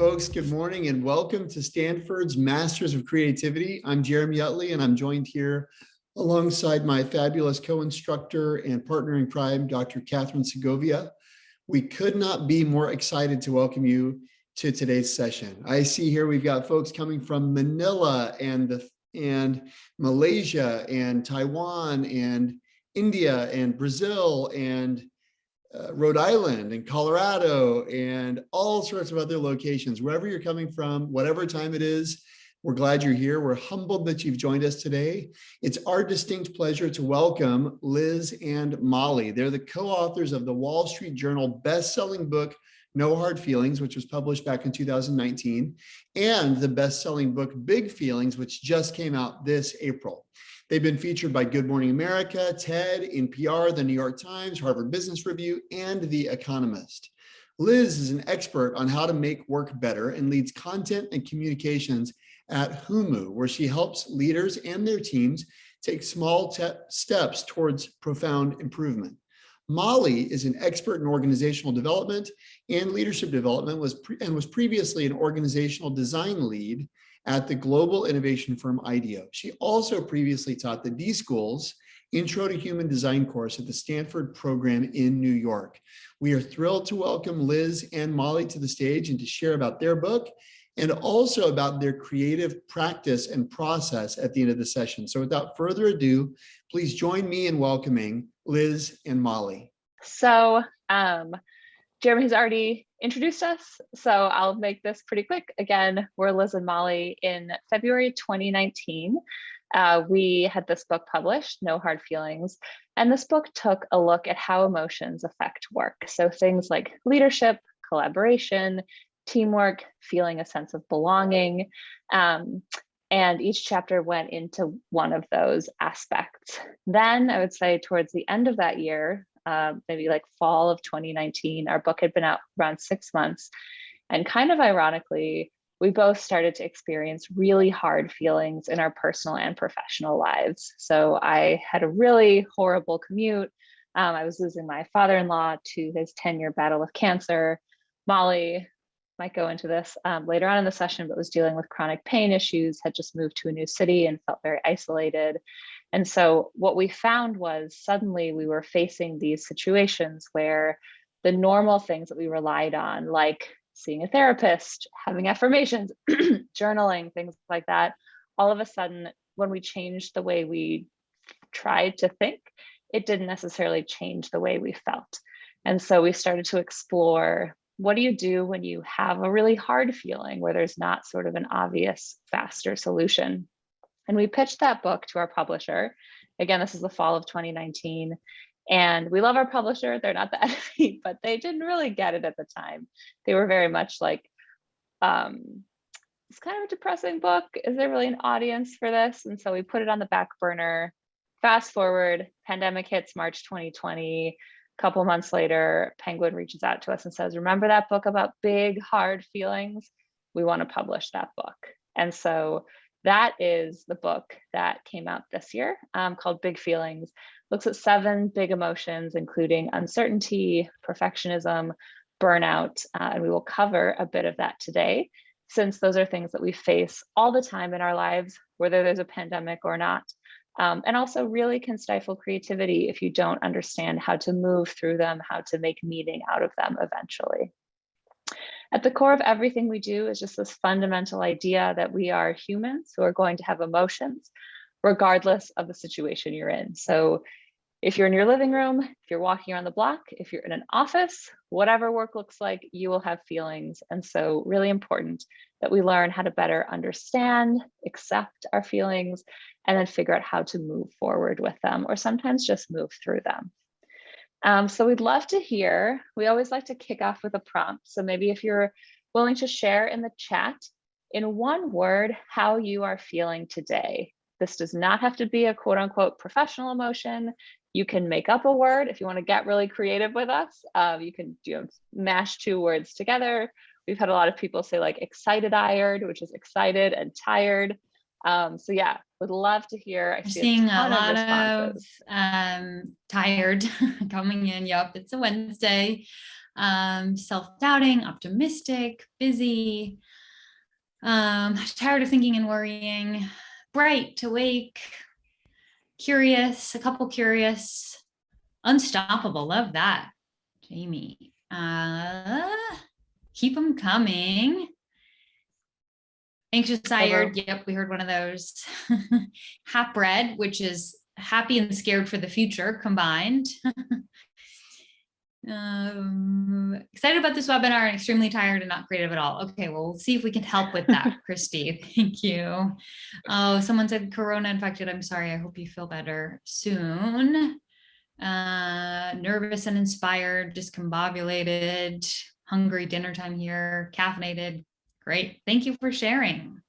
folks. Good morning and welcome to Stanford's Masters of Creativity. I'm Jeremy Utley, and I'm joined here alongside my fabulous co-instructor and partner in crime, Dr. Catherine Segovia. We could not be more excited to welcome you to today's session. I see here we've got folks coming from Manila and Malaysia and Taiwan and India and Brazil and Rhode Island and Colorado and all sorts of other locations. Wherever you're coming from, whatever time it is, we're glad you're here. We're humbled that you've joined us today. It's our distinct pleasure to welcome Liz and Mollie. They're the co-authors of the Wall Street Journal best-selling book, No Hard Feelings, which was published back in 2019, and the best-selling book, Big Feelings, which just came out this April. They've been featured by Good Morning America, TED, NPR, The New York Times, Harvard Business Review, and The Economist. Liz is an expert on how to make work better and leads content and communications at Humu, where she helps leaders and their teams take small steps towards profound improvement. Mollie is an expert in organizational development and leadership development, and was previously an organizational design lead at the global innovation firm IDEO. She also previously taught the D.School's Intro to Human Design course at the Stanford program in New York. We are thrilled to welcome Liz and Mollie to the stage and to share about their book and also about their creative practice and process at the end of the session. So without further ado, please join me in welcoming Liz and Mollie. So Jeremy has already introduced us, so I'll make this pretty quick. Again, we're Liz and Mollie. In February 2019, we had this book published, No Hard Feelings, and this book took a look at how emotions affect work. So things like leadership, collaboration, teamwork, feeling a sense of belonging, and each chapter went into one of those aspects. Then I would say towards the end of that year, maybe like fall of 2019, our book had been out around 6 months. And kind of ironically, we both started to experience really hard feelings in our personal and professional lives. So I had a really horrible commute. I was losing my father-in-law to his 10-year battle with cancer. Mollie might go into this later on in the session, but was dealing with chronic pain issues, had just moved to a new city and felt very isolated. And so what we found was suddenly we were facing these situations where the normal things that we relied on, like seeing a therapist, having affirmations, journaling, things like that, all of a sudden, when we changed the way we tried to think, it didn't necessarily change the way we felt. And so we started to explore, what do you do when you have a really hard feeling where there's not sort of an obvious, faster solution? And we pitched that book to our publisher. Again, this is the fall of 2019. And we love our publisher. They're not the enemy, but they didn't really get it at the time. They were very much like, it's kind of a depressing book. Is there really an audience for this? And so we put it on the back burner. Fast forward, pandemic hits March 2020. A couple months later, Penguin reaches out to us and says, remember that book about big, hard feelings? We want to publish that book. And so that is the book that came out this year, called Big Feelings. Looks at 7 big emotions, including uncertainty, perfectionism, burnout, and we will cover a bit of that today, since those are things that we face all the time in our lives, whether there's a pandemic or not, and also really can stifle creativity if you don't understand how to move through them, how to make meaning out of them eventually. At the core of everything we do is just this fundamental idea that we are humans who are going to have emotions, regardless of the situation you're in. So if you're in your living room, if you're walking around the block, if you're in an office, whatever work looks like, you will have feelings. And so really important that we learn how to better understand, accept our feelings, and then figure out how to move forward with them, or sometimes just move through them. So we'd love to hear, we always like to kick off with a prompt. So maybe if you're willing to share in the chat in one word, how you are feeling today. This does not have to be a quote unquote professional emotion. You can make up a word if you want to get really creative with us. You can mash 2 words together. We've had a lot of people say like excited-ired, which is excited and tired. So yeah, would love to hear. I'm seeing a lot of tired coming in. Yep, it's a Wednesday. self-doubting, optimistic, busy, tired of thinking and worrying, bright, awake, curious, a couple curious, unstoppable. Love that, Jamie. Keep them coming. Anxious, tired. Yep, we heard one of those. Hap red, which is happy and scared for the future combined. Excited about this webinar and extremely tired and not creative at all. Okay, well, we'll see if we can help with that, Christy. Thank you. Oh, someone said corona infected. I'm sorry. I hope you feel better soon. Nervous and inspired, discombobulated, hungry, dinner time here, caffeinated. Great. Thank you for sharing.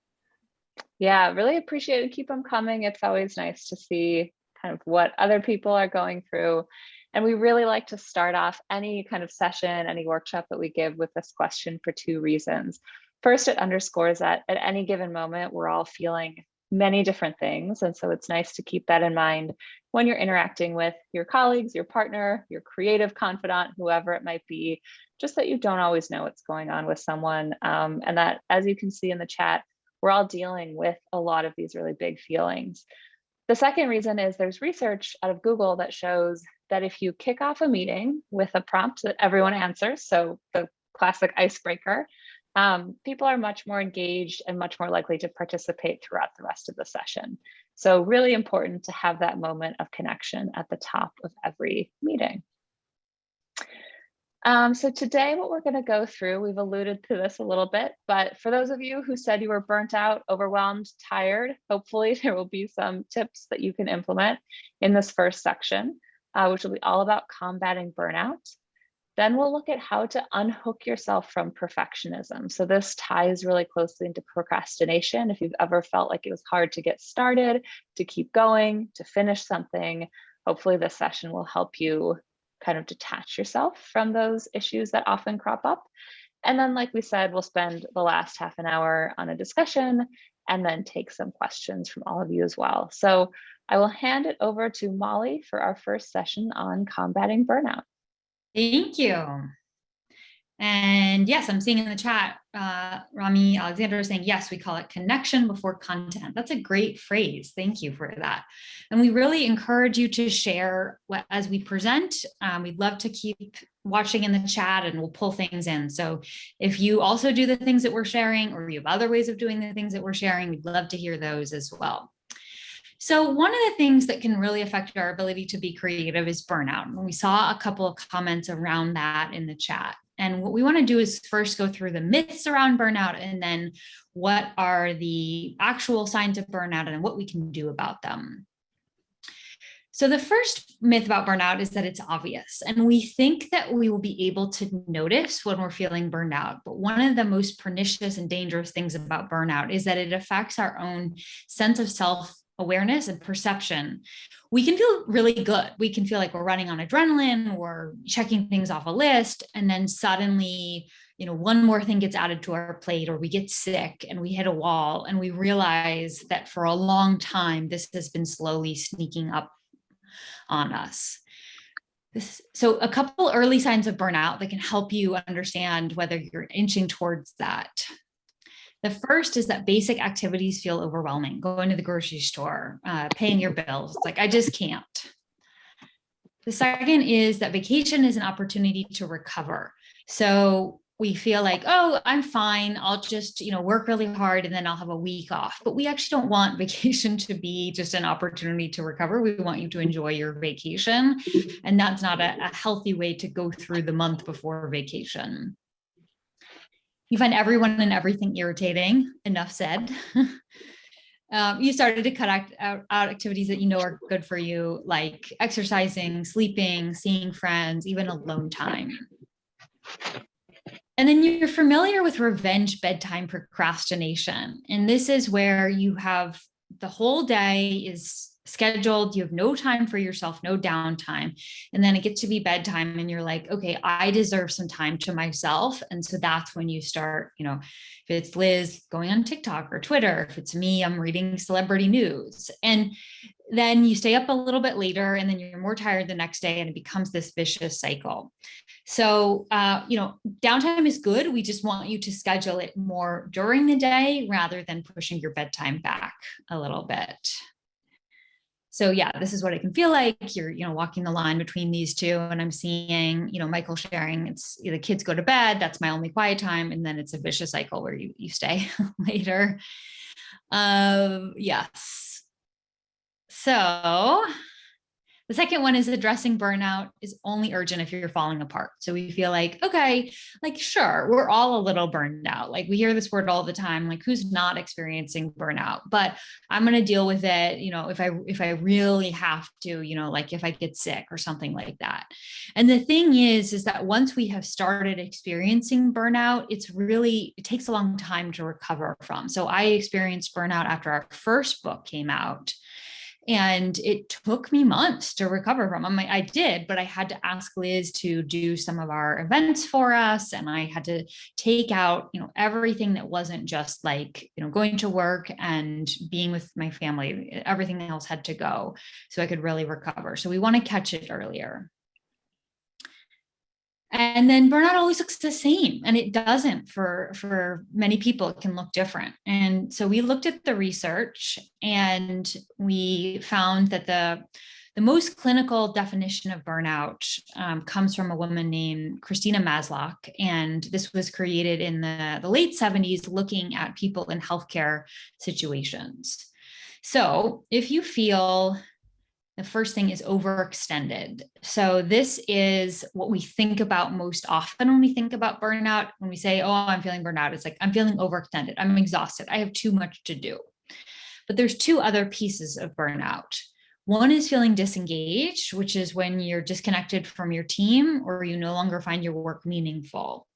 Yeah, really appreciate it. Keep them coming. It's always nice to see kind of what other people are going through. And we really like to start off any kind of session, any workshop that we give with this question for two reasons. First, it underscores that at any given moment, we're all feeling many different things. And so it's nice to keep that in mind when you're interacting with your colleagues, your partner, your creative confidant, whoever it might be, just that you don't always know what's going on with someone. And that, as you can see in the chat, we're all dealing with a lot of these really big feelings. The second reason is there's research out of Google that shows that if you kick off a meeting with a prompt that everyone answers, so the classic icebreaker, people are much more engaged and much more likely to participate throughout the rest of the session. So really important to have that moment of connection at the top of every meeting. So today what we're going to go through, we've alluded to this a little bit, but for those of you who said you were burnt out, overwhelmed, tired, hopefully there will be some tips that you can implement in this first section, which will be all about combating burnout. Then we'll look at how to unhook yourself from perfectionism. So this ties really closely into procrastination. If you've ever felt like it was hard to get started, to keep going, to finish something, hopefully this session will help you kind of detach yourself from those issues that often crop up. And then, like we said, we'll spend the last half an hour on a discussion and then take some questions from all of you as well. So I will hand it over to Mollie for our first session on combating burnout. Thank you. And yes, I'm seeing in the chat, Rami Alexander is saying, yes, we call it connection before content. That's a great phrase. Thank you for that. And we really encourage you to share as we present. We'd love to keep watching in the chat and we'll pull things in. So if you also do the things that we're sharing, or you have other ways of doing the things that we're sharing, we'd love to hear those as well. So one of the things that can really affect our ability to be creative is burnout. And we saw a couple of comments around that in the chat. And what we want to do is first go through the myths around burnout, and then what are the actual signs of burnout and what we can do about them. So the first myth about burnout is that it's obvious. And we think that we will be able to notice when we're feeling burned out. But one of the most pernicious and dangerous things about burnout is that it affects our own sense of self-awareness and perception. We can feel really good. We can feel like we're running on adrenaline, we're checking things off a list, and then suddenly, one more thing gets added to our plate, or we get sick and we hit a wall, and we realize that for a long time, this has been slowly sneaking up on us. So a couple early signs of burnout that can help you understand whether you're inching towards that. The first is that basic activities feel overwhelming. Going to the grocery store, paying your bills. It's like, I just can't. The second is that vacation is an opportunity to recover. So we feel like, oh, I'm fine. I'll just, work really hard and then I'll have a week off. But we actually don't want vacation to be just an opportunity to recover. We want you to enjoy your vacation. And that's not a healthy way to go through the month before vacation. You find everyone and everything irritating. Enough said. You started to cut out activities that are good for you, like exercising, sleeping, seeing friends, even alone time. And then you're familiar with revenge bedtime procrastination. And this is where you have the whole day is scheduled, you have no time for yourself, no downtime. And then it gets to be bedtime and you're like, okay, I deserve some time to myself. And so that's when you start, if it's Liz going on TikTok or Twitter, if it's me, I'm reading celebrity news. And then you stay up a little bit later and then you're more tired the next day and it becomes this vicious cycle. So, downtime is good. We just want you to schedule it more during the day rather than pushing your bedtime back a little bit. So yeah, this is what it can feel like. You're, walking the line between these two. And I'm seeing, Michael sharing, it's the kids go to bed. That's my only quiet time. And then it's a vicious cycle where you stay later. Yes. So the second one is addressing burnout is only urgent if you're falling apart. So we feel like, okay, sure, we're all a little burned out. We hear this word all the time, who's not experiencing burnout, but I'm going to deal with it. If I really have to, if I get sick or something like that. And the thing is that once we have started experiencing burnout, it takes a long time to recover from. So I experienced burnout after our first book came out. And it took me months to recover from them. I did, but I had to ask Liz to do some of our events for us. And I had to take out, everything that wasn't just going to work and being with my family. Everything else had to go so I could really recover. So we want to catch it earlier. And then burnout always looks the same, and it doesn't for many people. It can look different. And so we looked at the research and we found that the most clinical definition of burnout comes from a woman named Christina Maslach. And this was created in the late 70s, looking at people in healthcare situations. So if you feel the first thing is overextended. So this is what we think about most often when we think about burnout. When we say, oh, I'm feeling burnout, it's I'm feeling overextended. I'm exhausted. I have too much to do. But there's two other pieces of burnout. One is feeling disengaged, which is when you're disconnected from your team or you no longer find your work meaningful.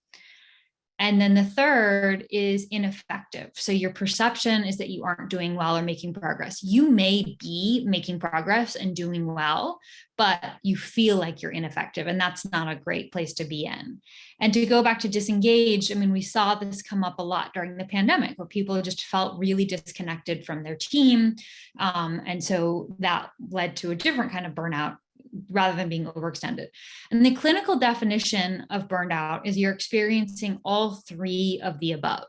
And then the third is ineffective. So your perception is that you aren't doing well or making progress. You may be making progress and doing well, but you feel like you're ineffective. And that's not a great place to be in. And to go back to disengaged, we saw this come up a lot during the pandemic where people just felt really disconnected from their team. And so that led to a different kind of burnout rather than being overextended. And the clinical definition of burnout is you're experiencing all three of the above.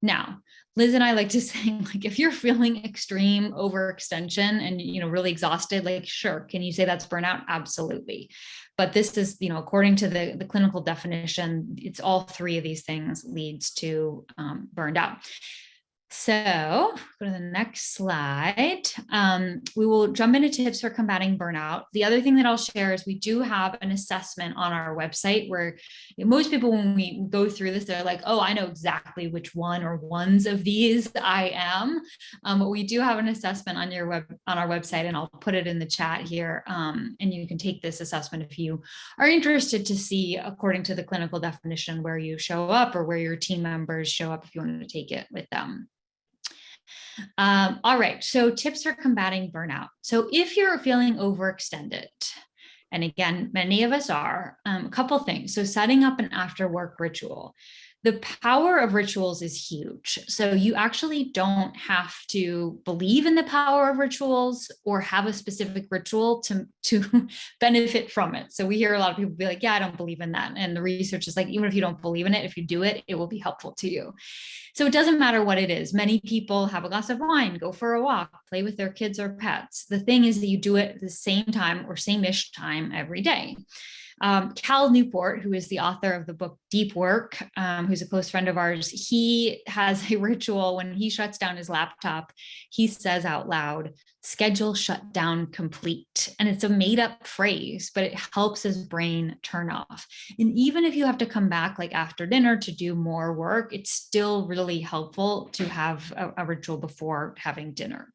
Now, Liz and I like to say, if you're feeling extreme overextension and, really exhausted, sure, can you say that's burnout? Absolutely. But this is, according to the clinical definition, it's all three of these things leads to burned out. So go to the next slide. We will jump into tips for combating burnout. The other thing that I'll share is we do have an assessment on our website where most people, when we go through this, they're like, oh, I know exactly which one or ones of these I am. But we do have an assessment on our website, and I'll put it in the chat here. And you can take this assessment if you are interested to see, according to the clinical definition, where you show up or where your team members show up if you want to take it with them. All right, so tips for combating burnout. So if you're feeling overextended, and again, many of us are, a couple things. So setting up an after work ritual. The power of rituals is huge. So you actually don't have to believe in the power of rituals or have a specific ritual to benefit from it. So we hear a lot of people be like, yeah, I don't believe in that. And the research is even if you don't believe in it, if you do it, it will be helpful to you. So it doesn't matter what it is. Many people have a glass of wine, go for a walk, play with their kids or pets. The thing is that you do it at the same time or same-ish time every day. Cal Newport, who is the author of the book Deep Work, who's a close friend of ours, he has a ritual when he shuts down his laptop. He says out loud, schedule shut down complete. And it's a made up phrase, but it helps his brain turn off. And even if you have to come back after dinner to do more work, it's still really helpful to have a ritual before having dinner.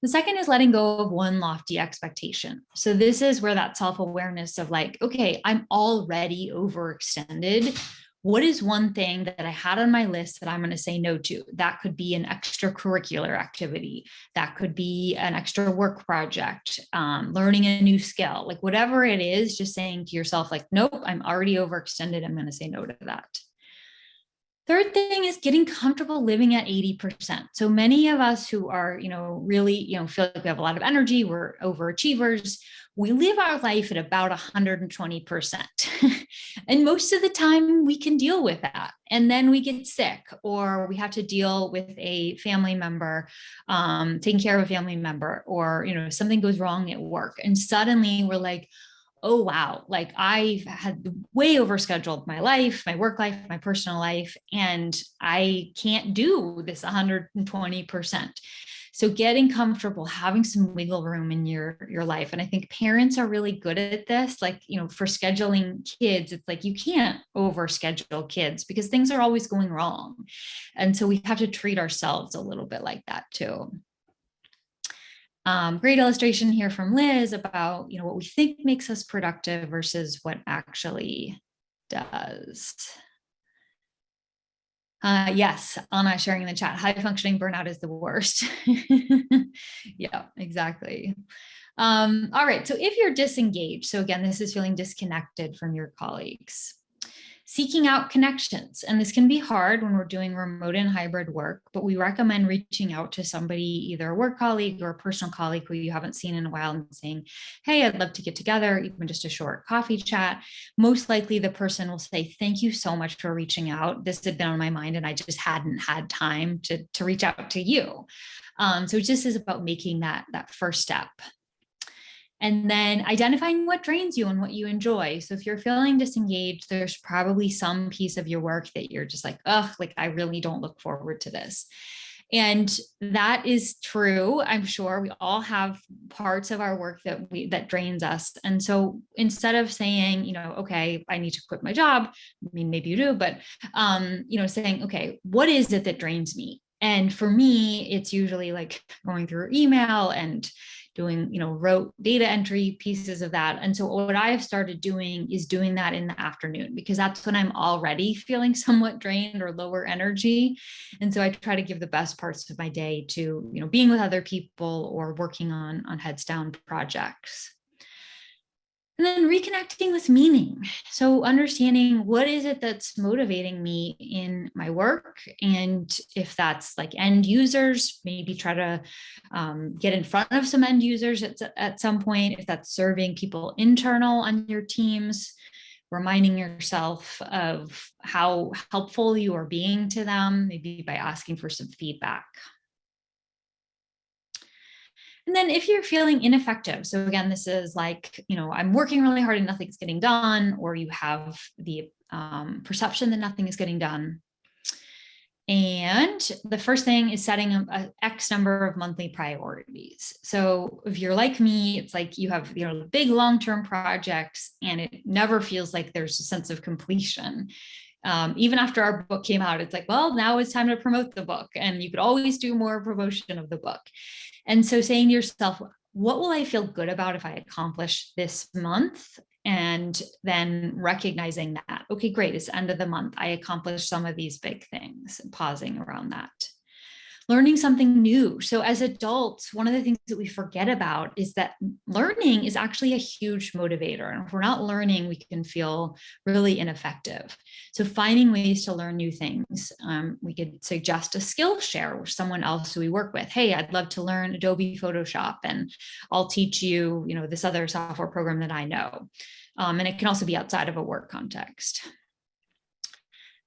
The second is letting go of one lofty expectation. So this is where that self-awareness of okay, I'm already overextended. what is one thing that I had on my list that I'm going to say no to? That could be an extracurricular activity. That could be an extra work project, learning a new skill, like whatever it is, just saying to yourself, like, nope, I'm already overextended. I'm going to say no to that. Third thing is getting comfortable living at 80%. So many of us who are, really, feel like we have a lot of energy, we're overachievers, we live our life at about 120%. And most of the time we can deal with that. And then we get sick, or we have to deal with a family member, taking care of a family member, or, something goes wrong at work. And suddenly we're like, oh, wow, like I've had way overscheduled my life, my work life, my personal life, and I can't do this 120%. So getting comfortable, having some wiggle room in your life. And I think parents are really good at this. Like, for scheduling kids, it's like you can't overschedule kids because things are always going wrong. And so we have to treat ourselves a little bit like that too. Great illustration here from Liz about, what we think makes us productive versus what actually does. Yes, Anna sharing in the chat, high functioning burnout is the worst. Yeah, exactly. All right, so if you're disengaged, so again, this is feeling disconnected from your colleagues. Seeking out connections. And this can be hard when we're doing remote and hybrid work, but we recommend reaching out to somebody, either a work colleague or a personal colleague who you haven't seen in a while, and saying, hey, I'd love to get together, even just a short coffee chat. Most likely the person will say, thank you so much for reaching out. This had been on my mind and I just hadn't had time to reach out to you. So it just is about making that first step. And then identifying what drains you and what you enjoy. So if you're feeling disengaged, there's probably some piece of your work that you're just like, oh, like I really don't look forward to this. And that is true. I'm sure we all have parts of our work that drains us. And so instead of saying, okay, I need to quit my job, I mean, maybe you do, but, saying, okay, what is it that drains me? And for me, it's usually like going through email and doing, rote data entry pieces of that. And so what I've started doing is doing that in the afternoon, because that's when I'm already feeling somewhat drained or lower energy. And so I try to give the best parts of my day to, being with other people or working on heads down projects. And then reconnecting with meaning. So understanding what is it that's motivating me in my work. And if that's like end users, maybe try to get in front of some end users at some point. If that's serving people internal on your teams, reminding yourself of how helpful you are being to them, maybe by asking for some feedback. And then if you're feeling ineffective, so again, this is like, I'm working really hard and nothing's getting done, or you have the perception that nothing is getting done. And the first thing is setting a X number of monthly priorities. So if you're like me, it's like you have, big long-term projects and it never feels like there's a sense of completion. Even after our book came out, it's like, well, now it's time to promote the book, and you could always do more promotion of the book. And so saying to yourself, what will I feel good about if I accomplish this month? And then recognizing that, okay, great, it's the end of the month. I accomplished some of these big things, and pausing around that. Learning something new. So as adults, one of the things that we forget about is that learning is actually a huge motivator. And if we're not learning, we can feel really ineffective. So finding ways to learn new things. We could suggest a skill share with someone else who we work with. Hey, I'd love to learn Adobe Photoshop, and I'll teach you, this other software program that I know. And it can also be outside of a work context.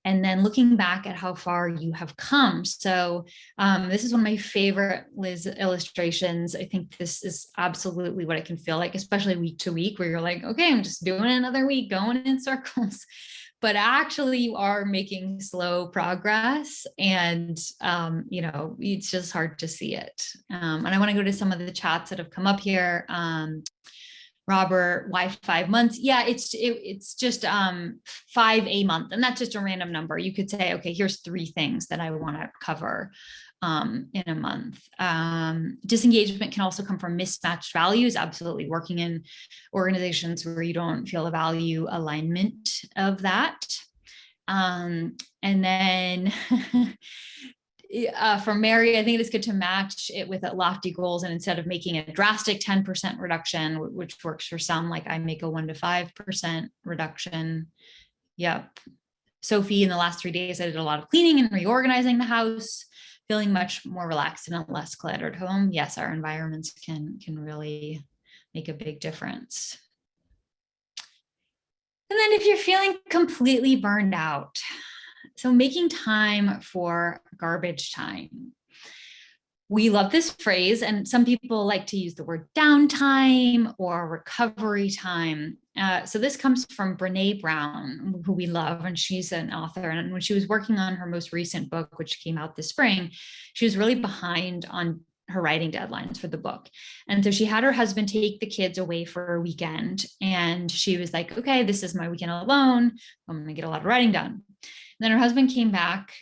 And then looking back at how far you have come. So this is one of my favorite Liz illustrations. I think this is absolutely what it can feel like, especially week to week, where you're like, okay, I'm just doing another week, going in circles. But actually you are making slow progress, and it's just hard to see it. And I want to go to some of the chats that have come up here. Robert, why 5 months? Yeah, it's just 5 a month, and that's just a random number. You could say, okay, here's 3 things that I want to cover in a month. Disengagement can also come from mismatched values. Absolutely, working in organizations where you don't feel a value alignment of that. And then for Mary, I think it's good to match it with lofty goals. And instead of making a drastic 10% reduction, which works for some, like I make a 1 to 5% reduction. Yep. Sophie, in the last 3 days, I did a lot of cleaning and reorganizing the house, feeling much more relaxed and a less cluttered home. Yes, our environments can really make a big difference. And then if you're feeling completely burned out, so making time for garbage time. We love this phrase, and some people like to use the word downtime or recovery time. So this comes from Brene Brown, who we love, and she's an author. And when she was working on her most recent book, which came out this spring, she was really behind on her writing deadlines for the book. And so she had her husband take the kids away for a weekend. And she was like, okay, this is my weekend alone. I'm going to get a lot of writing done. And then her husband came back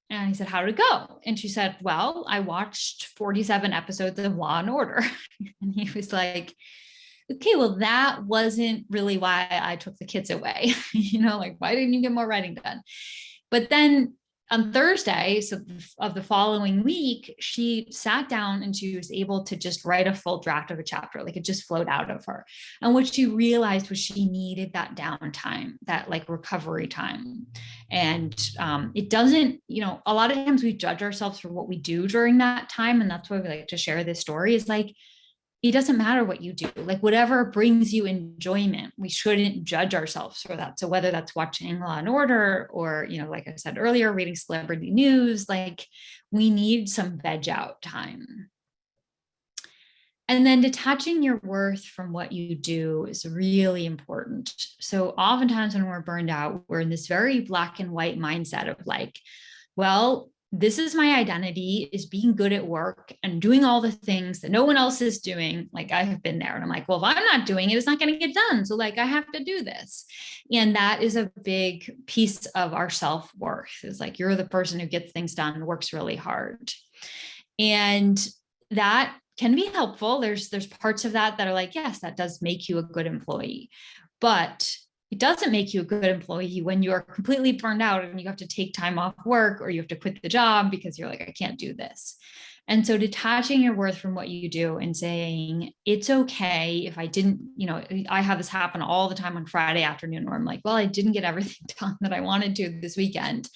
and he said, how did it go? And she said, well, I watched 47 episodes of Law and Order. And he was like, okay, well, that wasn't really why I took the kids away. Like, why didn't you get more writing done? But then on Thursday, so of the following week, she sat down and she was able to just write a full draft of a chapter. Like, it just flowed out of her. And what she realized was she needed that downtime, that like recovery time. And it doesn't, a lot of times we judge ourselves for what we do during that time. And that's why we like to share this story, is like, it doesn't matter what you do, like whatever brings you enjoyment, we shouldn't judge ourselves for that. So whether that's watching Law and Order or, like I said earlier, reading celebrity news, like we need some veg out time. And then detaching your worth from what you do is really important. So oftentimes when we're burned out, we're in this very black and white mindset of like, well, this is my identity, is being good at work and doing all the things that no one else is doing. Like I have been there and I'm like, well, if I'm not doing it, it's not going to get done. So like, I have to do this. And that is a big piece of our self-worth, is like, you're the person who gets things done and works really hard. And that can be helpful. There's parts of that are like, yes, that does make you a good employee, but it doesn't make you a good employee when you are completely burned out and you have to take time off work, or you have to quit the job because you're like, I can't do this. And so detaching your worth from what you do and saying, it's okay if I didn't, I have this happen all the time on Friday afternoon where I'm like, well, I didn't get everything done that I wanted to this weekend.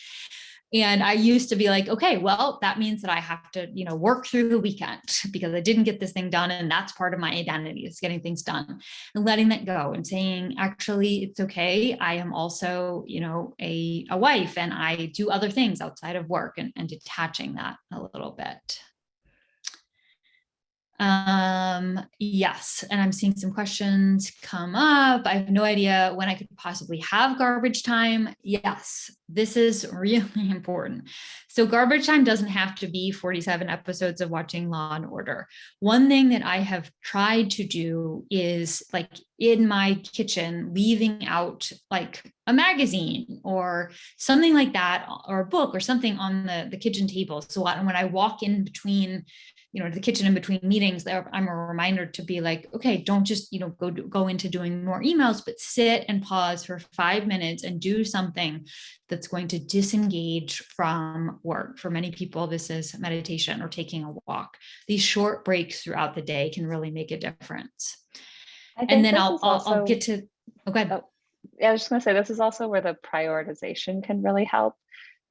And I used to be like, okay, well, that means that I have to, work through the weekend because I didn't get this thing done. And that's part of my identity, is getting things done, and letting that go and saying, actually, it's okay. I am also, a wife, and I do other things outside of work, and detaching that a little bit. Yes. And I'm seeing some questions come up. I have no idea when I could possibly have garbage time. Yes, this is really important. So garbage time doesn't have to be 47 episodes of watching Law and Order. One thing that I have tried to do is, like, in my kitchen, leaving out like a magazine or something like that, or a book or something on the kitchen table. So when I walk in between, the kitchen in between meetings, I'm a reminder to be like, okay, don't just, go into doing more emails, but sit and pause for 5 minutes and do something that's going to disengage from work. For many people, this is meditation or taking a walk. These short breaks throughout the day can really make a difference. And then I'll get to, go ahead. Oh, yeah, I was just going to say, this is also where the prioritization can really help.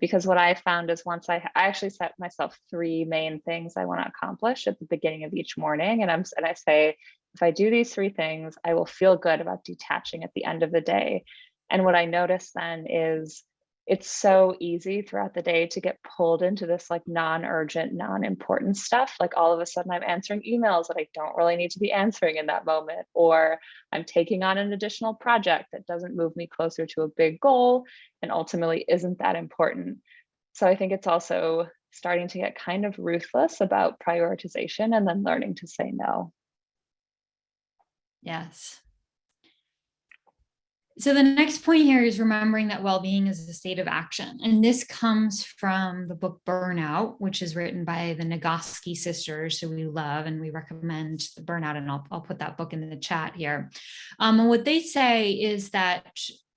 Because what I found is, once I actually set myself 3 main things I want to accomplish at the beginning of each morning. And I say, if I do these 3 things, I will feel good about detaching at the end of the day. And what I notice then is, it's so easy throughout the day to get pulled into this like non-urgent, non-important stuff. Like all of a sudden I'm answering emails that I don't really need to be answering in that moment, or I'm taking on an additional project that doesn't move me closer to a big goal and ultimately isn't that important. So I think it's also starting to get kind of ruthless about prioritization and then learning to say no. Yes. So the next point here is remembering that well-being is a state of action. And this comes from the book Burnout, which is written by the Nagoski sisters, who we love, and we recommend the Burnout, and I'll put that book in the chat here. And what they say is that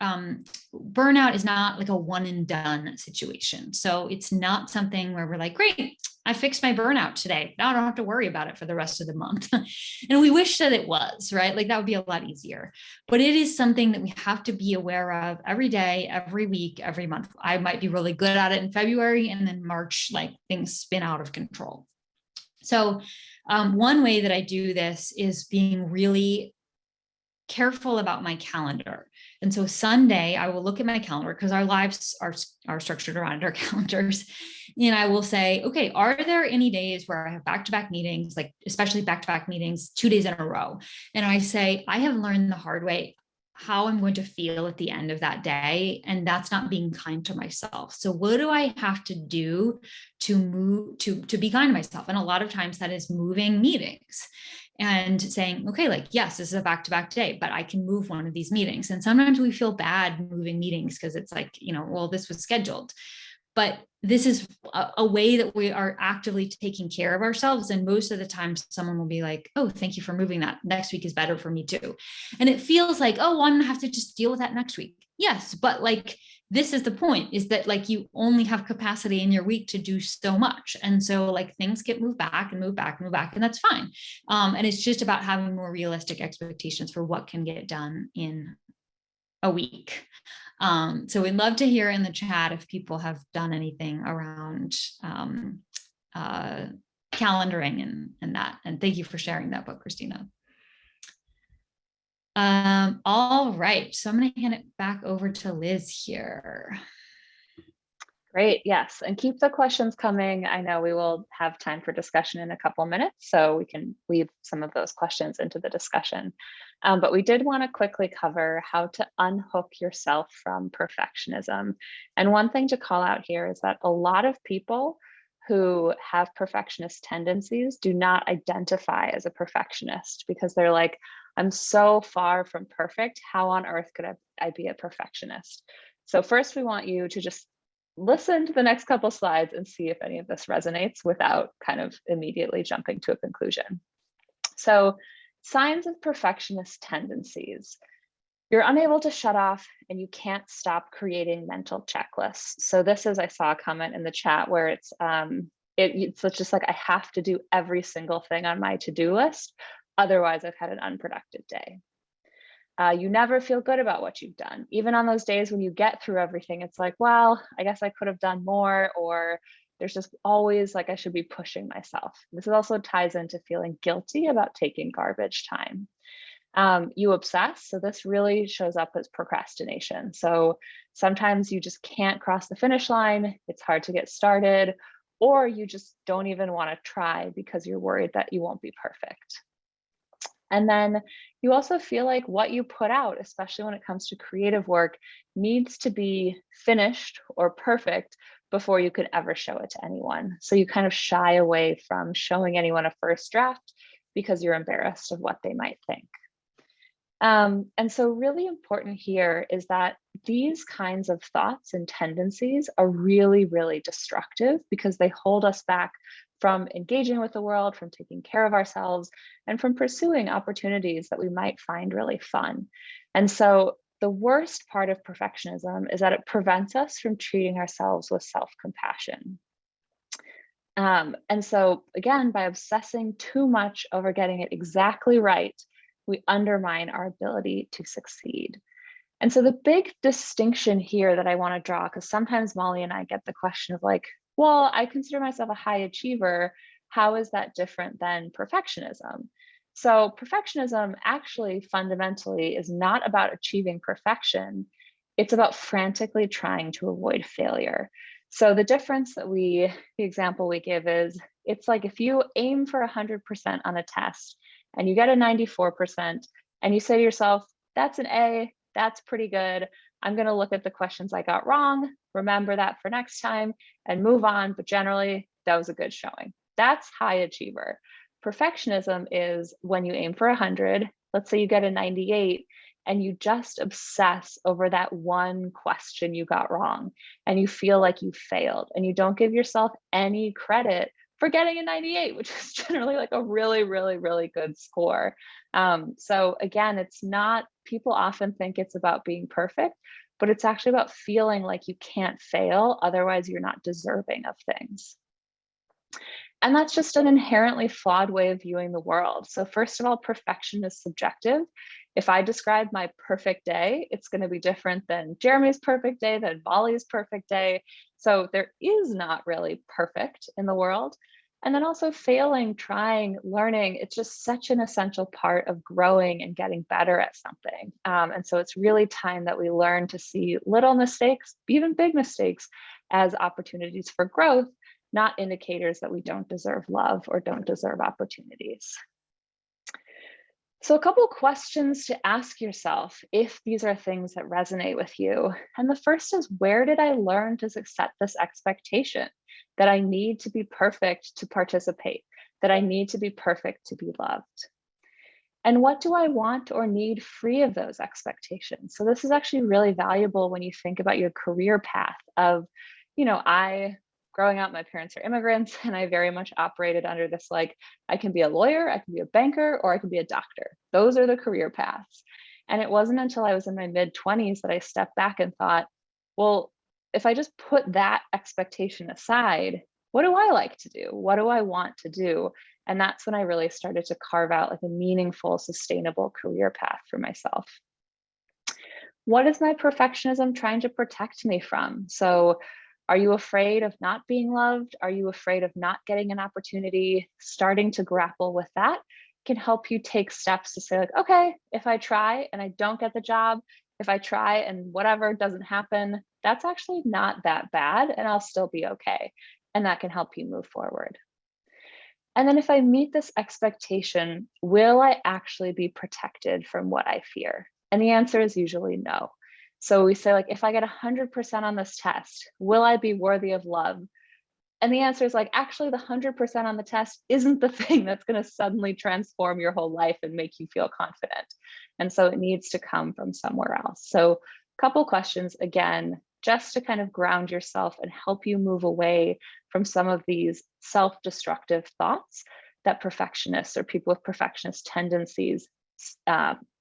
burnout is not like a one and done situation. So it's not something where we're like, great, I fixed my burnout today. Now I don't have to worry about it for the rest of the month. And we wish that it was, right? Like that would be a lot easier. But it is something that we have to be aware of every day, every week, every month. I might be really good at it in February, and then March, like things spin out of control. So one way that I do this is being really careful about my calendar. And so Sunday, I will look at my calendar because our lives are structured around our calendars. And I will say, okay, are there any days where I have back-to-back meetings, like especially back-to-back meetings, 2 days in a row? And I say, I have learned the hard way how I'm going to feel at the end of that day. And that's not being kind to myself. So what do I have to do to move, to be kind to myself? And a lot of times that is moving meetings and saying, okay, like, yes, this is a back-to-back day, but I can move one of these meetings. And sometimes we feel bad moving meetings because it's like, well, this was scheduled. But this is a way that we are actively taking care of ourselves. And most of the time, someone will be like, oh, thank you for moving that. Next week is better for me too. And it feels like, oh, well, I'm gonna have to just deal with that next week. Yes, but like, this is the point, is that like you only have capacity in your week to do so much. And so like things get moved back and moved back and moved back, and that's fine. And it's just about having more realistic expectations for what can get done in a week. So we'd love to hear in the chat if people have done anything around calendaring and that. And thank you for sharing that book, Christina. All right, so I'm going to hand it back over to Liz here. Great, yes, and keep the questions coming. I know we will have time for discussion in a couple minutes, so we can weave some of those questions into the discussion. But we did want to quickly cover how to unhook yourself from perfectionism. And one thing to call out here is that a lot of people who have perfectionist tendencies do not identify as a perfectionist because they're like, I'm so far from perfect. How on earth could I be a perfectionist? So first, we want you to just listen to the next couple slides and see if any of this resonates without kind of immediately jumping to a conclusion. So, signs of perfectionist tendencies. You're unable to shut off and you can't stop creating mental checklists. So this is, I saw a comment in the chat where it's just like, I have to do every single thing on my to-do list. Otherwise, I've had an unproductive day. You never feel good about what you've done. Even on those days when you get through everything, it's like, well, I guess I could have done more, or there's just always like, I should be pushing myself. This also ties into feeling guilty about taking garbage time. You obsess. So this really shows up as procrastination. So sometimes you just can't cross the finish line. It's hard to get started, or you just don't even want to try because you're worried that you won't be perfect. And then you also feel like what you put out, especially when it comes to creative work, needs to be finished or perfect before you could ever show it to anyone. So you kind of shy away from showing anyone a first draft because you're embarrassed of what they might think. And so really important here is that these kinds of thoughts and tendencies are really, really destructive because they hold us back from engaging with the world, from taking care of ourselves, and from pursuing opportunities that we might find really fun. And so the worst part of perfectionism is that it prevents us from treating ourselves with self-compassion. And so again, by obsessing too much over getting it exactly right, we undermine our ability to succeed. And so the big distinction here that I want to draw, because sometimes Mollie and I get the question of like, well, I consider myself a high achiever. How is that different than perfectionism? So perfectionism actually fundamentally is not about achieving perfection. It's about frantically trying to avoid failure. So the difference that the example we give is, it's like if you aim for 100% on a test and you get a 94% and you say to yourself, that's an A, that's pretty good. I'm going to look at the questions I got wrong, remember that for next time, and move on. But generally, that was a good showing. That's high achiever. Perfectionism is when you aim for 100, let's say you get a 98, and you just obsess over that one question you got wrong, and you feel like you failed, and you don't give yourself any credit for getting a 98, which is generally like a really, really, really good score. So again, it's not, people often think it's about being perfect, but it's actually about feeling like you can't fail, otherwise you're not deserving of things. And that's just an inherently flawed way of viewing the world. So first of all, perfection is subjective. If I describe my perfect day, it's going to be different than Jeremy's perfect day, than Mollie's perfect day. So there is not really perfect in the world. And then also failing, trying, learning, it's just such an essential part of growing and getting better at something. And so it's really time that we learn to see little mistakes, even big mistakes, as opportunities for growth, not indicators that we don't deserve love or don't deserve opportunities. So a couple questions to ask yourself if these are things that resonate with you. And the first is, where did I learn to set this expectation that I need to be perfect to participate, that I need to be perfect to be loved? And what do I want or need free of those expectations? So this is actually really valuable when you think about your career path of, growing up, my parents are immigrants, and I very much operated under this, like, I can be a lawyer, I can be a banker, or I can be a doctor. Those are the career paths. And it wasn't until I was in my mid-20s that I stepped back and thought, well, if I just put that expectation aside, what do I like to do? What do I want to do? And that's when I really started to carve out like a meaningful, sustainable career path for myself. What is my perfectionism trying to protect me from? So are you afraid of not being loved? Are you afraid of not getting an opportunity? Starting to grapple with that can help you take steps to say, like, okay, if I try and I don't get the job, if I try and whatever doesn't happen, that's actually not that bad and I'll still be okay. And that can help you move forward. And then if I meet this expectation, will I actually be protected from what I fear? And the answer is usually no. So we say, like, if I get 100% on this test, will I be worthy of love? And the answer is, like, actually the 100% on the test isn't the thing that's going to suddenly transform your whole life and make you feel confident. And so it needs to come from somewhere else. So a couple questions, again, just to kind of ground yourself and help you move away from some of these self-destructive thoughts that perfectionists or people with perfectionist tendencies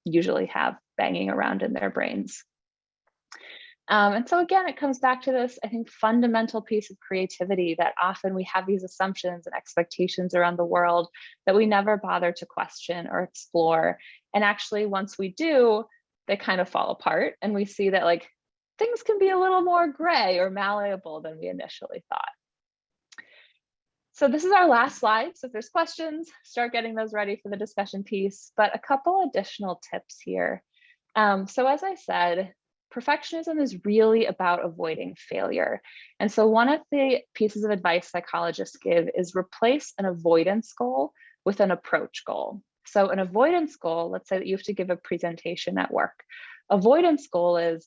usually have banging around in their brains. And so again, it comes back to this, I think, fundamental piece of creativity that often we have these assumptions and expectations around the world that we never bother to question or explore. And actually, once we do, they kind of fall apart. And we see that, like, things can be a little more gray or malleable than we initially thought. So this is our last slide. So if there's questions, start getting those ready for the discussion piece, but a couple additional tips here. So as I said, perfectionism is really about avoiding failure. And so one of the pieces of advice psychologists give is replace an avoidance goal with an approach goal. So an avoidance goal, let's say that you have to give a presentation at work. Avoidance goal is,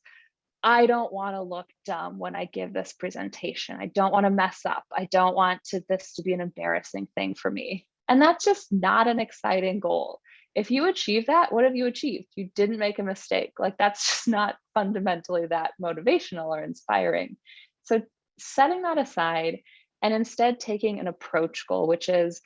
I don't want to look dumb when I give this presentation. I don't want to mess up. I don't want this to be an embarrassing thing for me. And that's just not an exciting goal. If you achieve that, what have you achieved? You didn't make a mistake. Like, that's just not fundamentally that motivational or inspiring. So setting that aside and instead taking an approach goal, which is,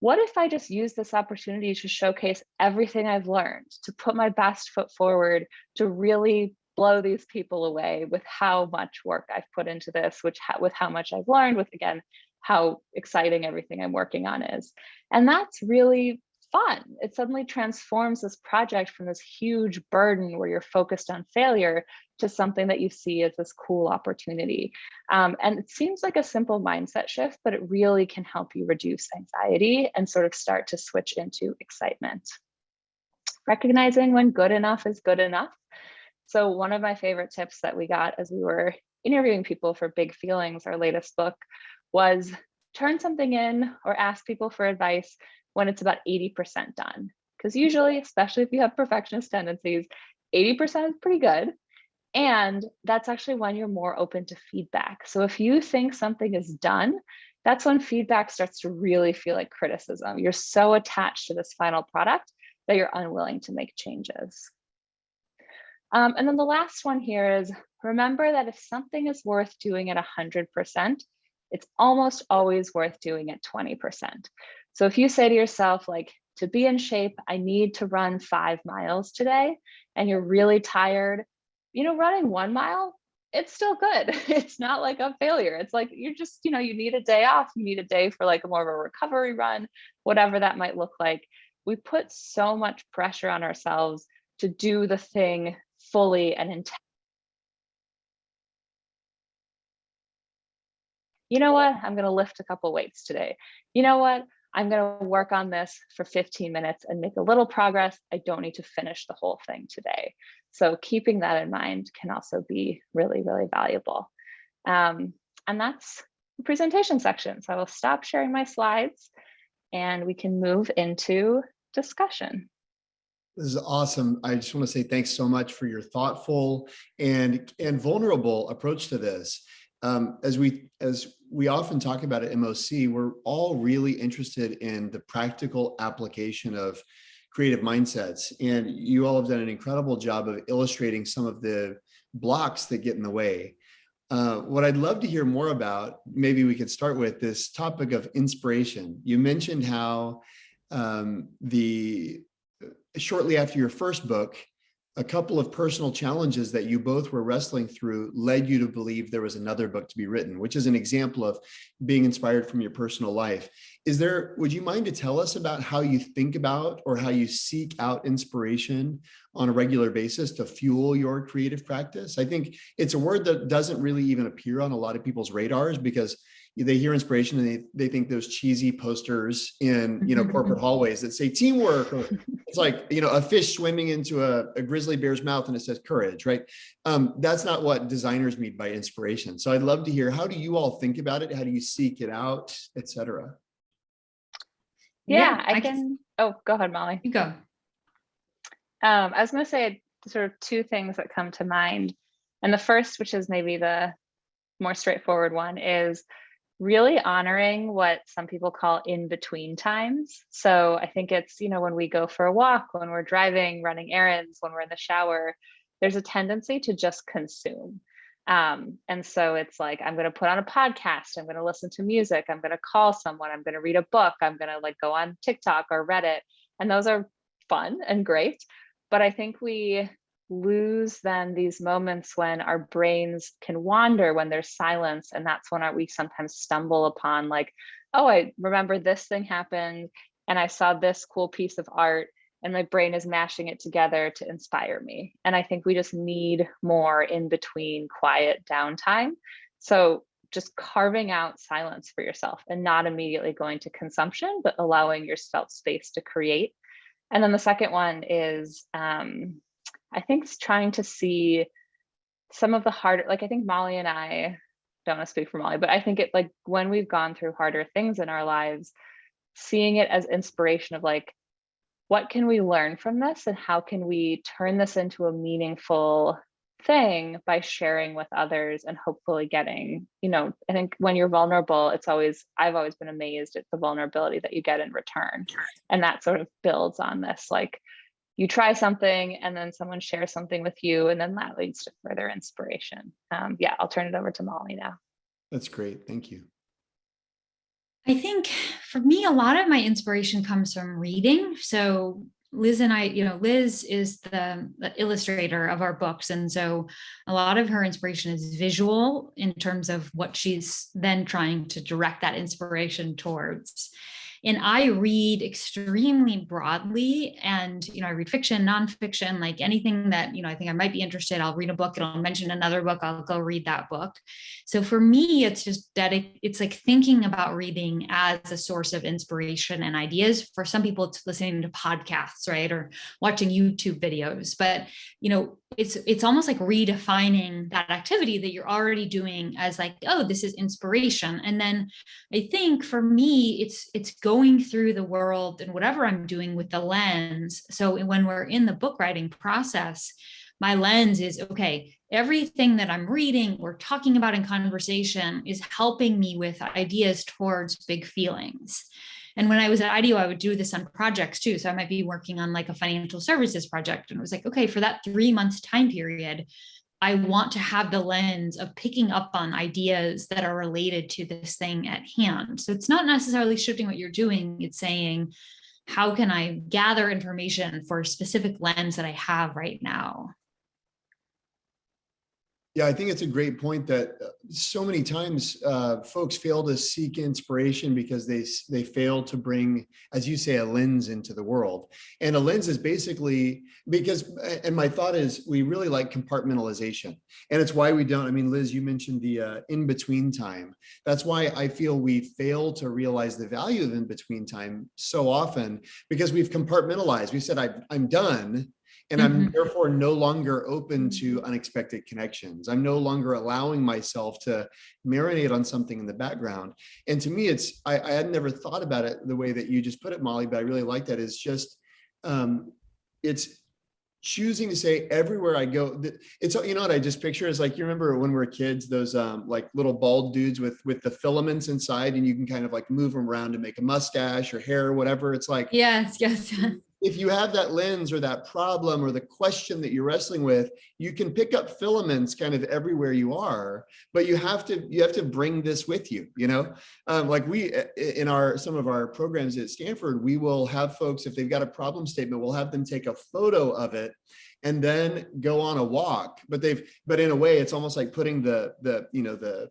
what if I just use this opportunity to showcase everything I've learned, to put my best foot forward, to really blow these people away with how much work I've put into this, with how much I've learned, with, again, how exciting everything I'm working on is. And that's really fun. It suddenly transforms this project from this huge burden where you're focused on failure to something that you see as this cool opportunity. And it seems like a simple mindset shift, but it really can help you reduce anxiety and sort of start to switch into excitement. Recognizing when good enough is good enough. So one of my favorite tips that we got as we were interviewing people for Big Feelings, our latest book, was turn something in or ask people for advice when it's about 80% done. Because usually, especially if you have perfectionist tendencies, 80% is pretty good. And that's actually when you're more open to feedback. So if you think something is done, that's when feedback starts to really feel like criticism. You're so attached to this final product that you're unwilling to make changes. And then the last one here is, remember that if something is worth doing at 100%, it's almost always worth doing at 20%. So if you say to yourself, like, to be in shape, I need to run 5 miles today, and you're really tired, running 1 mile, it's still good. It's not like a failure. It's like you're just, you need a day off. You need a day for like more of a recovery run, whatever that might look like. We put so much pressure on ourselves to do the thing fully and intentionally. You know what? I'm going to lift a couple weights today. You know what? I'm going to work on this for 15 minutes and make a little progress. I don't need to finish the whole thing today. So keeping that in mind can also be really, really valuable. And that's the presentation section. So I will stop sharing my slides and we can move into discussion. This is awesome. I just want to say thanks so much for your thoughtful and vulnerable approach to this. As we often talk about at MOC, we're all really interested in the practical application of creative mindsets. And you all have done an incredible job of illustrating some of the blocks that get in the way. What I'd love to hear more about, maybe we could start with this topic of inspiration. You mentioned how shortly after your first book, a couple of personal challenges that you both were wrestling through led you to believe there was another book to be written, which is an example of being inspired from your personal life. Would you mind to tell us about how you think about or how you seek out inspiration on a regular basis to fuel your creative practice? I think it's a word that doesn't really even appear on a lot of people's radars because they hear inspiration and they think those cheesy posters in corporate hallways that say teamwork, or it's like a fish swimming into a grizzly bear's mouth and it says courage, right? That's not what designers mean by inspiration. So I'd love to hear, how do you all think about it? How do you seek it out, etc.? Yeah, I can. Oh, go ahead, Molly. You go. I was going to say sort of two things that come to mind. And the first, which is maybe the more straightforward one, is really honoring what some people call in between times. So I think it's, when we go for a walk, when we're driving, running errands, when we're in the shower, there's a tendency to just consume. And so it's like, I'm going to put on a podcast, I'm going to listen to music, I'm going to call someone, I'm going to read a book, I'm going to go on TikTok or Reddit. And those are fun and great. But I think we lose then these moments when our brains can wander, when there's silence. And that's when we sometimes stumble upon oh, I remember this thing happened and I saw this cool piece of art and my brain is mashing it together to inspire me. And I think we just need more in between quiet downtime. So just carving out silence for yourself and not immediately going to consumption, but allowing yourself space to create. And then the second one is, I think it's trying to see some of the harder, I think Molly and I don't want to speak for Molly, but I think when we've gone through harder things in our lives, seeing it as inspiration of what can we learn from this and how can we turn this into a meaningful thing by sharing with others and hopefully getting, I think when you're vulnerable, I've always been amazed at the vulnerability that you get in return. And that sort of builds on this, you try something and then someone shares something with you and then that leads to further inspiration. I'll turn it over to Molly now. That's great. Thank you. I think for me, a lot of my inspiration comes from reading. So Liz and I, Liz is the illustrator of our books. And so a lot of her inspiration is visual in terms of what she's then trying to direct that inspiration towards. And I read extremely broadly, and I read fiction, nonfiction, anything that I think I might be interested. I'll read a book, it'll mention another book, I'll go read that book. So for me, it's just it's thinking about reading as a source of inspiration and ideas. For some people, it's listening to podcasts, right, or watching YouTube videos. But it's almost like redefining that activity that you're already doing as oh, this is inspiration. And then I think for me, it's going through the world and whatever I'm doing with the lens. So when we're in the book writing process, my lens is, okay, everything that I'm reading or talking about in conversation is helping me with ideas towards big feelings. And when I was at IDEO, I would do this on projects too. So I might be working on a financial services project. And it was okay, for that 3 month time period, I want to have the lens of picking up on ideas that are related to this thing at hand. So it's not necessarily shifting what you're doing. It's saying, how can I gather information for a specific lens that I have right now? Yeah, I think it's a great point that so many times folks fail to seek inspiration because they fail to bring, as you say, a lens into the world. And a lens is basically because, and my thought is, we really like compartmentalization, and it's why we don't. I mean, Liz, you mentioned the in-between time. That's why I feel we fail to realize the value of in-between time so often, because we've compartmentalized. We said, I'm done. And I'm therefore no longer open to unexpected connections. I'm no longer allowing myself to marinate on something in the background. And to me, I had never thought about it the way that you just put it, Molly, but I really like that. It's just, it's choosing to say everywhere I go, it's, you know what I just picture is like, you remember when we were kids, those like little bald dudes with the filaments inside, and you can kind of like move them around to make a mustache or hair or whatever. It's like, yes. if you have that lens or that problem or the question that you're wrestling with, you can pick up filaments kind of everywhere you are, but you have to bring this with you, you know? Like we, in some of our programs at Stanford, we will have folks, if they've got a problem statement, we'll have them take a photo of it and then go on a walk. But in a way, it's almost like putting the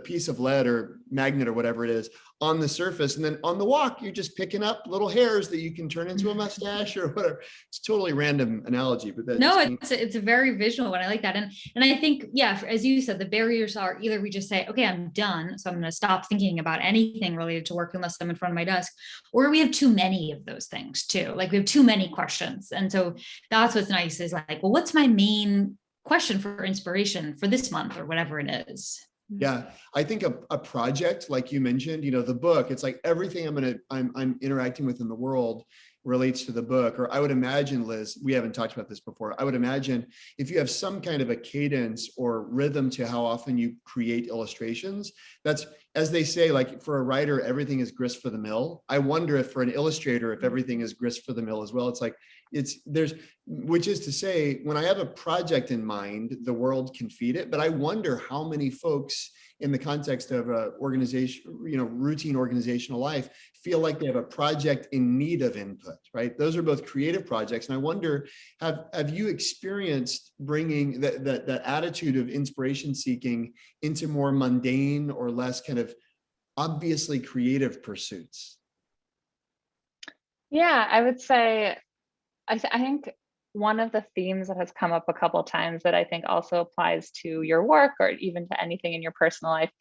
piece of lead or magnet or whatever it is on the surface. And then on the walk, you're just picking up little hairs that you can turn into a mustache or whatever. It's a totally random analogy, but that's no, it's a very visual one. I like that. And I think, yeah, as you said, the barriers are either we just say, okay, I'm done. So I'm going to stop thinking about anything related to work unless I'm in front of my desk, or we have too many of those things too. Like we have too many questions. And so that's what's nice is like, well, what's my main question for inspiration for this month or whatever it is? Yeah, I think a project like you mentioned, you know, the book, it's like everything I'm interacting with in the world relates to the book. Or I would imagine, Liz, we haven't talked about this before. I would imagine if you have some kind of a cadence or rhythm to how often you create illustrations, that's, as they say, like for a writer, everything is grist for the mill. I wonder if for an illustrator, if everything is grist for the mill as well. It's like, which is to say, when I have a project in mind, the world can feed it. But I wonder how many folks in the context of a organization, you know, routine organizational life, feel like they have a project in need of input, right? Those are both creative projects. And I wonder, have you experienced bringing that attitude of inspiration seeking into more mundane or less kind of obviously creative pursuits? Yeah, I would say, I think one of the themes that has come up a couple of times that I think also applies to your work or even to anything in your personal life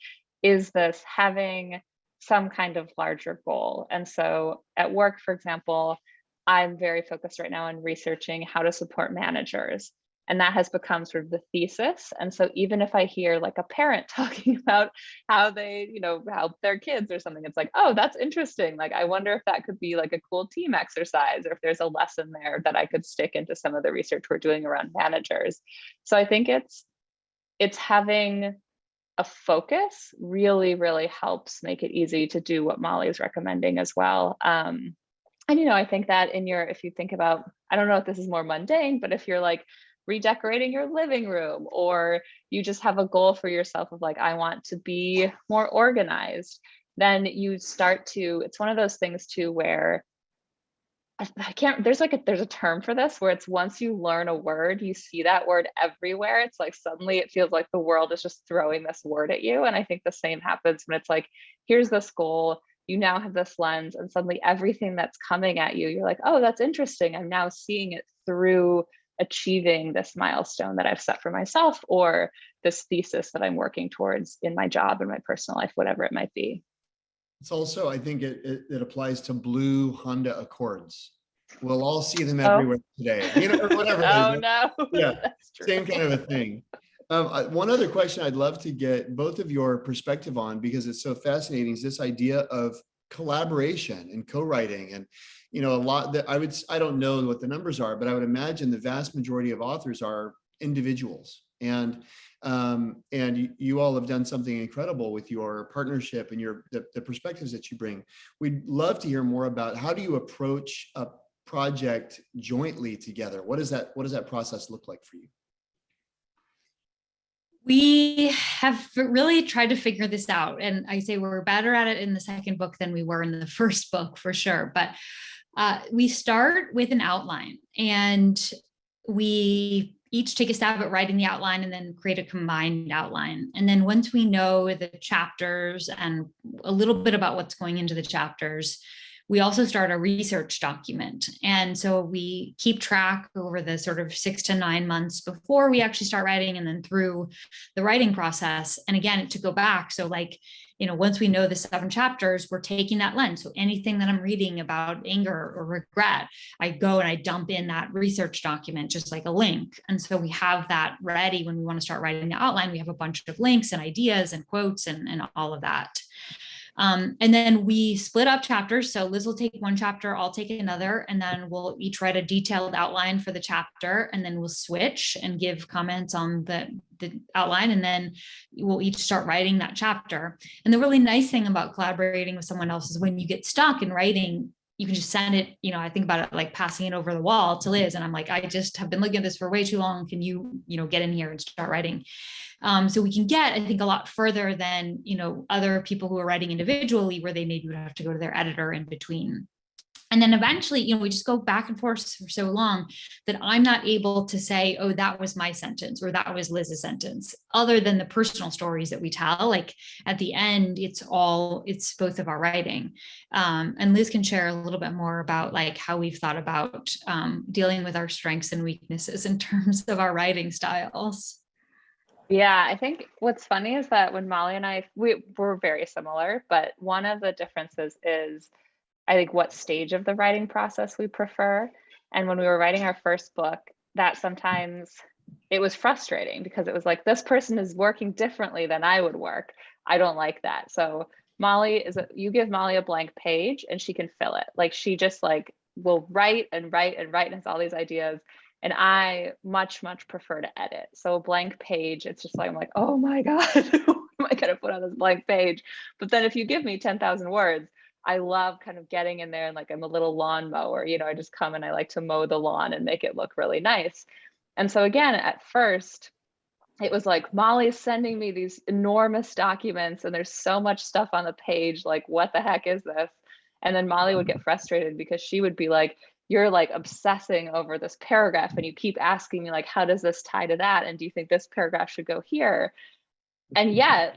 is this having some kind of larger goal. And so at work, for example, I'm very focused right now on researching how to support managers. And that has become sort of the thesis. And so even if I hear like a parent talking about how they, you know, help their kids or something, it's like, oh, that's interesting. Like, I wonder if that could be like a cool team exercise, or if there's a lesson there that I could stick into some of the research we're doing around managers. So I think it's having a focus really, really helps make it easy to do what Molly is recommending as well. And, you know, I think that if you think about, I don't know if this is more mundane, but if you're like redecorating your living room, or you just have a goal for yourself of like, I want to be more organized, then you start to, it's one of those things too, where I can't, there's a term for this where it's once you learn a word, you see that word everywhere. It's like suddenly it feels like the world is just throwing this word at you. And I think the same happens when it's like, here's this goal, you now have this lens, and suddenly everything that's coming at you, you're like, oh, that's interesting. I'm now seeing it through achieving this milestone that I've set for myself, or this thesis that I'm working towards in my job and my personal life, whatever it might be. It's also, I think it applies to blue Honda Accords. We'll all see them everywhere today, you know, or whatever. Oh no, yeah, that's true. Same kind of a thing. One other question I'd love to get both of your perspective on, because it's so fascinating, is this idea of collaboration and co-writing. And, you know, a lot that I don't know what the numbers are, but I would imagine the vast majority of authors are individuals. And you all have done something incredible with your partnership and the perspectives that you bring. We'd love to hear more about how do you approach a project jointly together? What does that process look like for you? We have really tried to figure this out. And I say we're better at it in the second book than we were in the first book, for sure. But we start with an outline, and we each take a stab at writing the outline and then create a combined outline. And then once we know the chapters and a little bit about what's going into the chapters, we also start a research document. And so we keep track over the sort of 6 to 9 months before we actually start writing, and then through the writing process. And again, to go back, so like, once we know the 7 chapters, we're taking that lens. So anything that I'm reading about anger or regret, I go and I dump in that research document, just like a link. And so we have that ready when we want to start writing the outline. We have a bunch of links and ideas and quotes and all of that. And then we split up chapters. So Liz will take one chapter, I'll take another, and then we'll each write a detailed outline for the chapter, and then we'll switch and give comments on the outline, and then we'll each start writing that chapter. And the really nice thing about collaborating with someone else is when you get stuck in writing, you can just send it, I think about it like passing it over the wall to Liz. And I'm like, I just have been looking at this for way too long. Can you, get in here and start writing? So we can get, I think, a lot further than, other people who are writing individually, where they maybe would have to go to their editor in between. And then eventually, we just go back and forth for so long that I'm not able to say, oh, that was my sentence or that was Liz's sentence, other than the personal stories that we tell. Like at the end, it's both of our writing. And Liz can share a little bit more about like how we've thought about dealing with our strengths and weaknesses in terms of our writing styles. Yeah, I think what's funny is that when Mollie and we're very similar, but one of the differences is, I think, what stage of the writing process we prefer. And when we were writing our first book, that sometimes it was frustrating because it was like, this person is working differently than I would work. I don't like that. So you give Mollie a blank page and she can fill it. Like she just like will write and write and write and has all these ideas. And I much, much prefer to edit. So a blank page, it's just like, I'm like, oh my God, what am I gonna put on this blank page? But then if you give me 10,000 words, I love kind of getting in there and like I'm a little lawn mower, I just come and I like to mow the lawn and make it look really nice. And so again, at first, it was like Mollie's sending me these enormous documents and there's so much stuff on the page, like what the heck is this? And then Mollie would get frustrated because she would be like, you're like obsessing over this paragraph and you keep asking me like, how does this tie to that? And do you think this paragraph should go here? And yet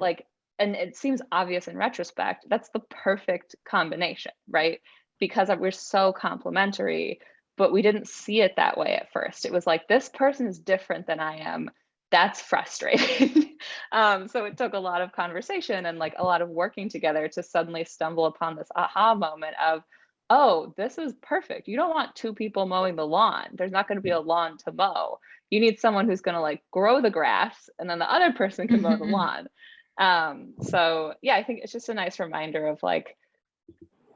and it seems obvious in retrospect, that's the perfect combination, right? Because we're so complementary, but we didn't see it that way at first. It was like, this person is different than I am. That's frustrating. So it took a lot of conversation and like a lot of working together to suddenly stumble upon this aha moment of, oh, this is perfect. You don't want 2 people mowing the lawn. There's not going to be a lawn to mow. You need someone who's going to like grow the grass and then the other person can mow the lawn. So yeah, I think it's just a nice reminder of like,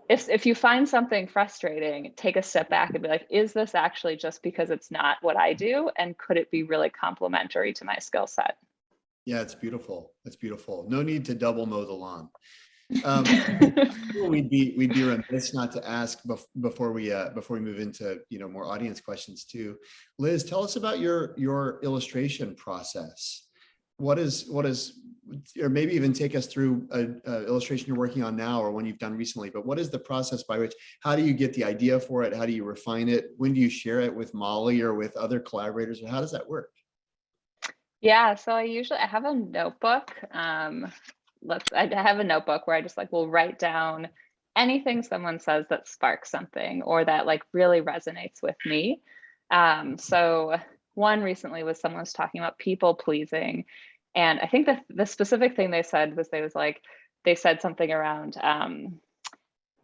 if you find something frustrating, take a step back and be like, is this actually just because it's not what I do? And could it be really complementary to my skill set? Yeah, it's beautiful. It's beautiful. No need to double mow the lawn. We'd be remiss not to ask before we move into more audience questions too. Liz, tell us about your illustration process. What is, or maybe even take us through an illustration you're working on now or one you've done recently. But what is the process by which? How do you get the idea for it? How do you refine it? When do you share it with Mollie or with other collaborators? Or how does that work? Yeah, so I have a notebook. I have a notebook where I just like will write down anything someone says that sparks something or that like really resonates with me. So one recently was someone was talking about people pleasing, and I think the specific thing they said was they said something around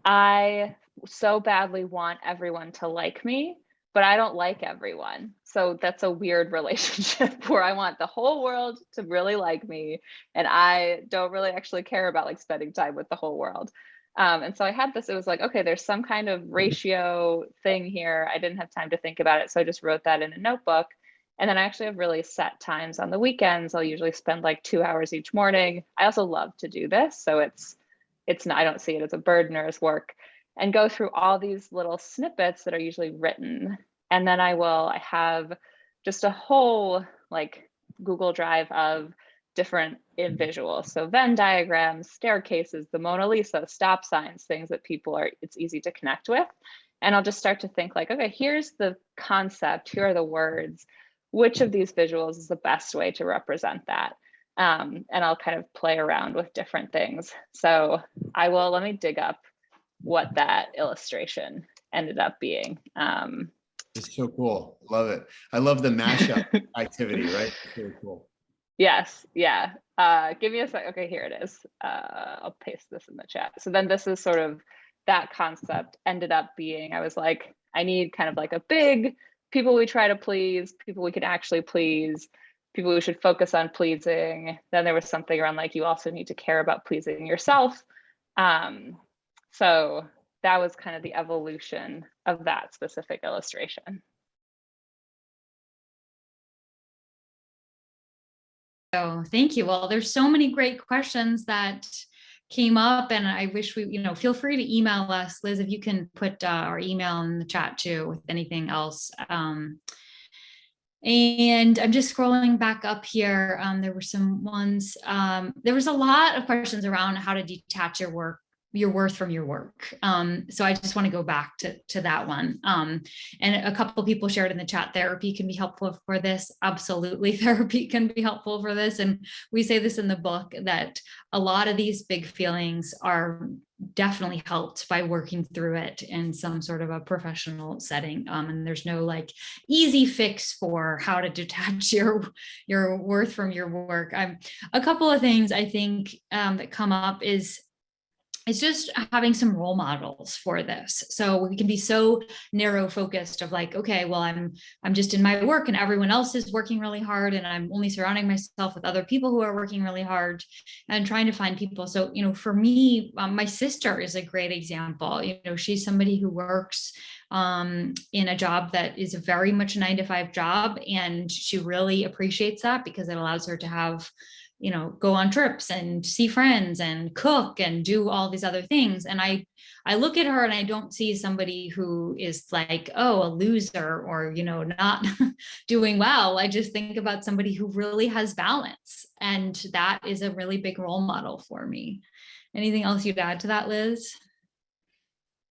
I so badly want everyone to like me, but I don't like everyone. So that's a weird relationship where I want the whole world to really like me. And I don't really actually care about like spending time with the whole world. And so I had this, it was like, okay, there's some kind of ratio thing here. I didn't have time to think about it. So I just wrote that in a notebook. And then I actually have really set times on the weekends. I'll usually spend like 2 hours each morning. I also love to do this. So it's not, I don't see it as a burden or as work, and go through all these little snippets that are usually written. And then I have just a whole like Google Drive of different visuals. So Venn diagrams, staircases, the Mona Lisa, stop signs, things that it's easy to connect with. And I'll just start to think like, okay, here's the concept, here are the words. Which of these visuals is the best way to represent that? And I'll kind of play around with different things. So let me dig up what that illustration ended up being. It's so cool. Love it. I love the mashup activity, right? It's really cool. Yes. Yeah. Give me a sec. Okay, here it is. I'll paste this in the chat. So then this is sort of that concept ended up being, I was like, I need kind of like a big people we try to please, people we can actually please, people we should focus on pleasing. Then there was something around like, you also need to care about pleasing yourself. So that was kind of the evolution of that specific illustration. So thank you. Well, there's so many great questions that came up, and I wish feel free to email us, Liz, if you can put our email in the chat too with anything else. And I'm just scrolling back up here. There were some ones, there was a lot of questions around how to detach your worth from your work. So I just want to go back to that one. And a couple of people shared in the chat, therapy can be helpful for this. Absolutely, therapy can be helpful for this. And we say this in the book that a lot of these big feelings are definitely helped by working through it in some sort of a professional setting. And there's no like easy fix for how to detach your worth from your work. A couple of things I think that come up is it's just having some role models for this. So we can be so narrow focused of like, okay, well, I'm just in my work and everyone else is working really hard and I'm only surrounding myself with other people who are working really hard and trying to find people. So, for me, my sister is a great example. She's somebody who works in a job that is very much a 9-to-5 job. And she really appreciates that because it allows her to have go on trips and see friends and cook and do all these other things. And I look at her and I don't see somebody who is like, oh, a loser or, not doing well. I just think about somebody who really has balance. And that is a really big role model for me. Anything else you'd add to that, Liz?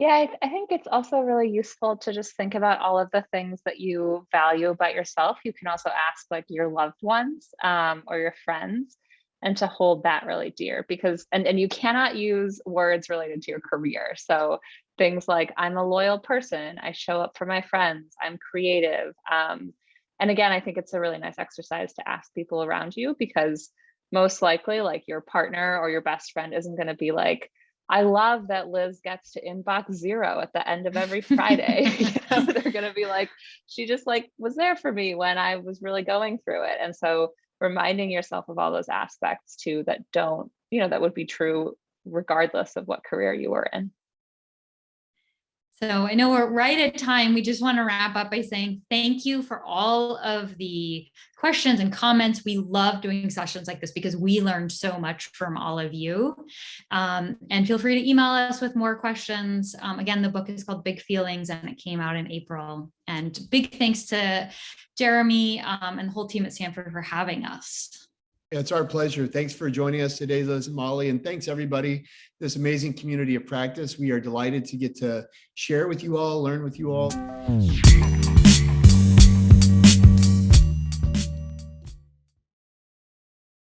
Yeah, I think it's also really useful to just think about all of the things that you value about yourself. You can also ask like your loved ones or your friends, and to hold that really dear because, and you cannot use words related to your career. So things like, I'm a loyal person, I show up for my friends, I'm creative. And again, I think it's a really nice exercise to ask people around you because most likely like your partner or your best friend isn't going to be like, I love that Liz gets to inbox 0 at the end of every Friday. They're going to be like, she just like was there for me when I was really going through it. And so reminding yourself of all those aspects too, that don't, that would be true regardless of what career you were in. So I know we're right at time. We just want to wrap up by saying thank you for all of the questions and comments. We love doing sessions like this because we learned so much from all of you. And feel free to email us with more questions. Again, the book is called Big Feelings and it came out in April. And big thanks to Jeremy and the whole team at Stanford for having us. It's our pleasure. Thanks for joining us today, Liz and Molly, and thanks everybody, this amazing community of practice. We are delighted to get to share with you all, learn with you all.